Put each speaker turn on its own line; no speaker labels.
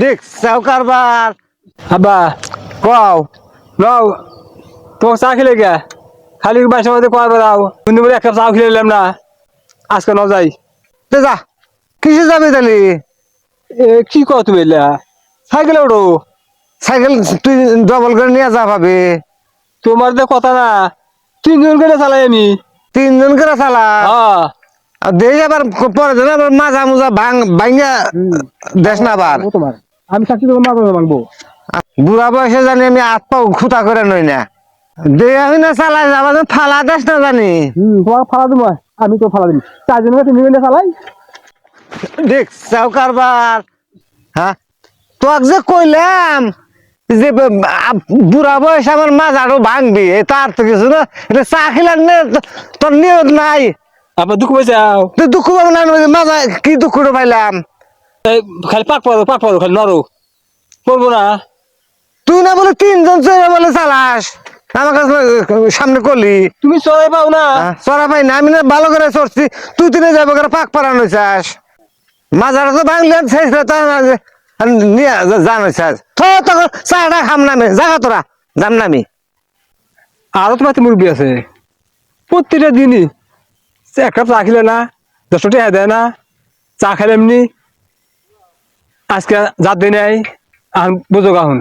দেখছাও কারবার
আব্বা
কও
নাও তোমার চা খেলে গে খালি বাসা মধ্যে কয় বেড়াও কিন্তু বলে এক কাপ চা খেলে এলাম না আজকে নাও যাই
তে যা কিসে যাবি তাহলে
এ কি কও তুমি এলা সাইকেলে ওঠো
সাইকেল তুই ডবল করে নিয়ে যা ভাবি
তোমার যে কথা না 3 জন করে চালাই আমি
3 জন করে চালা
হ্যাঁ
আর দেই আবার পরে যেন আবার মাজা মুজা ভাঙ্গা দেশ না আবার
তোমার আমি চাকরি তোমার মাথা ভাঙবো
বুড়া বয়সে জানি আমি হাত পাও খুঁটা করে নই না দেই আমি না চালাই যাবা ফালা দেশ না জানি
তোমার ফালা দিব আমি তো ফালা দিই 4 জন করে 3 জন চালাই
দেখছাও কারবার হ্যাঁ তোক যে কইলাম যে বুড়া বয়স আমার মাজারও ভাঙবি তার তো কিছু না এটা চা খেলার তোর নিয়ত নাই
আবার দুঃখ পাইছাও
তুই দুঃখ পাবো না মাজা কি দুঃখ পাইলাম
খালি পাক পারো খালি নরো করবো না
তুই না বলে 3 জন চলে বলে চালাস আমার কাছে সামনে করলি
তুমি চড়াই পাও না
চড়া পাই না আমি না ভালো করে চড়ছি তুই তিনে যাবো করে পাক পারানো চাস মাজারা তো ভাঙলে নিয়ে জানো চাস তখন চাটা খাম নামে জাগা তোরা যাম নামি
আরো তোমার মুরব্বী আছে প্রত্যেকটা দিনই এক কাপ চা খেলে না 10 টাকা দেয় না চা খেলে এমনি আজকে যার দিন নাই বুঝো গাহুন